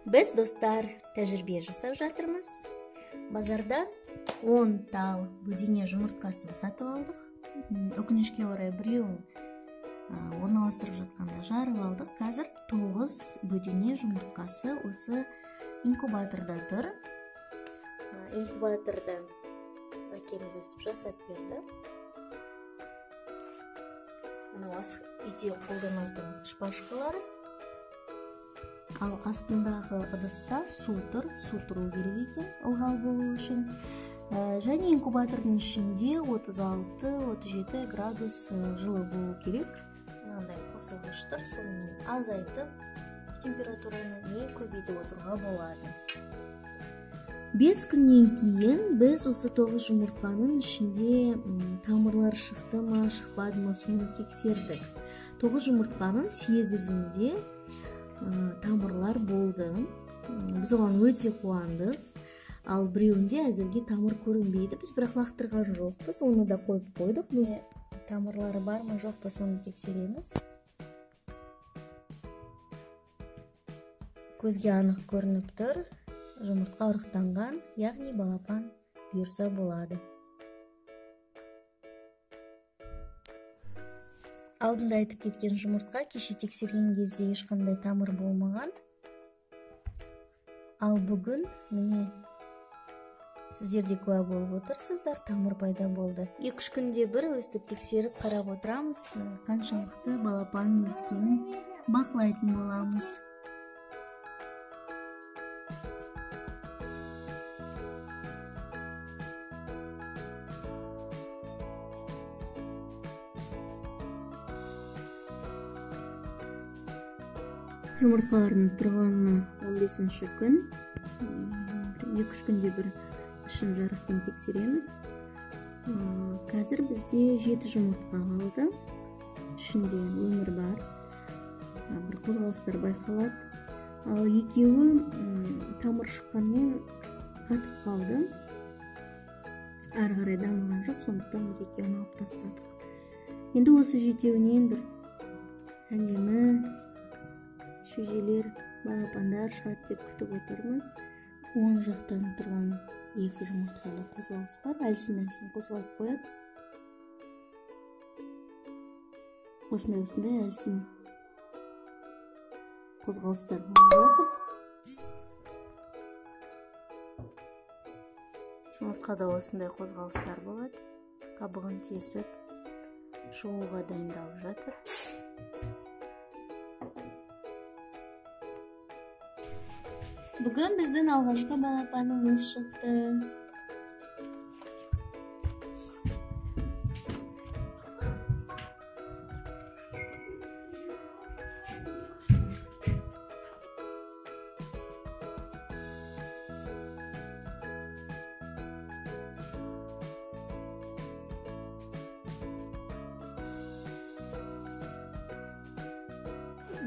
Біз достар тәжірибе жасап жатырмыз. Базардан 10 тал бөдене жұмыртқасын сатып алдық. Өкінішке орай біреуін орналастырып жатқанда жарып алдық. Қазір 9 бөдене жұмыртқасы осы инкубаторда тұр. Инкубаторда әкеміз өстіп жасап берді. Үйде қолданатын шпажкалары. Ал астындағы ыдыста су тұр, су тұру керек екен ылғал болу үшін. Және инкубатордың ішінде 36-37 градус жылы болу керек. Мынандай қосылғыш тұр, сонымен азайтып температураны не көбейтіп отыруға болады. 5 күннен кейін біз осы 9 жұмыртқаның ішінде тамырлар шықты ма, шықпады ма, соны тексердік. 9 жұмыртқаның 8-інде тамырлар болды. Біз оған өте қуандық. Ал біреуінде әзірге тамыр көрінбейді. Біз бірақ лақтырған жоқпыз, оны да қойып қойдық. Тамырлары бар ма, жоқ па, соны тексереміз. Көзге анық көрініп тұр. Жұмыртқа ұрықтанған, яғни балапан бұйырса болады. Алдында айтып кеткен жұмыртқа кеше тексерген кезде ешқандай тамыр болмаған. Ал бүгін міне сіздер де куә болып отырсыздар, тамыр пайда болды. 2-3 күнде бір өстіп тексеріп қарап отырамыз, қаншалықты балапан өскенін бақылайтын боламыз. Жұмыртқалардың тұрғанына 15-ші күн. 2-3 күнде бір ішін жарықпен тексереміз. Қазір бізде 7 жұмыртқа қалды. Ішінде өмір бар. Бір қозғалыстар байқалады. Ал екеуі тамыр шыққанмен қатып қалды. Ары қарай дамыған жоқ, сондықтан біз екеуін алып тастадық. Енді осы жетеуінен бір әдемі шөжелер, балапандар шығады деп күтіп отырмыз. Оң жақтан тұрған 2 жұмыртқада қозғалыс бар. Әлсін қозғалып қояды. Осындай әлсін қозғалыстар болады. Жұмыртқада осындай қозғалыстар болады. Қабығын тесіп, шығуға дайындалып жатыр. Бүгін біздің алғашқы балапанымыз шықты.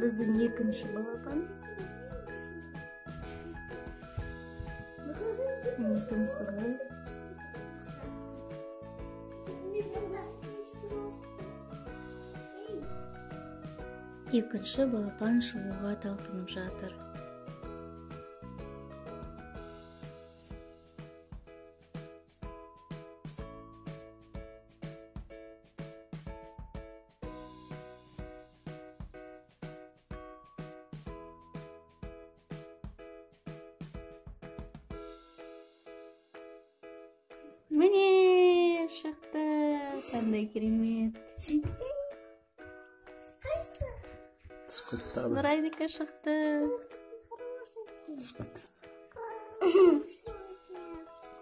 Біздің екінші балапан. Тұмсығы. Екінші балапан шығуға талпынып жатыр. Міне шықты, қандай керемет. Нұрайдікі шықты.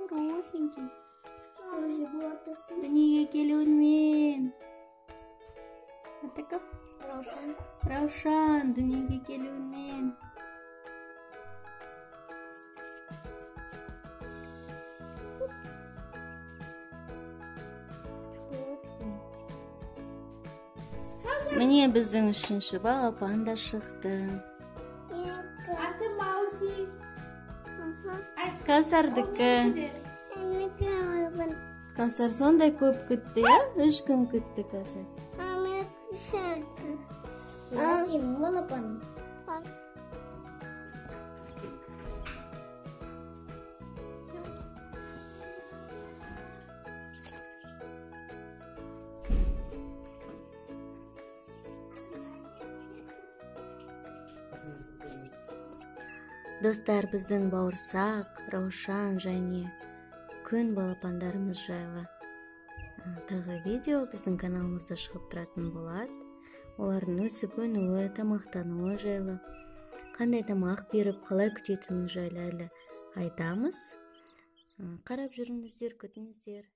Хорошенький. Дүниеге келуінмен. Атықып? Раушан, дүниеге келуінмен. Міне біздің үшінші балапан да шықты. Аты Мауси. Кәусардікі. Кәусар сондай көп күтті, я? 3 күн күтті Кәусар. Сенің балапаның. Достар, біздің бауырсақ, раушан және күн балапандарымыз жайлы тағы видео біздің каналымызда шығып тұратын болады. Олардың өсіп өнуі, тамақтануы жайлы, қандай тамақ беріп, қалай күтетіні жайлы әлі айтамыз. Қарап жүріңіздер, күтіңіздер.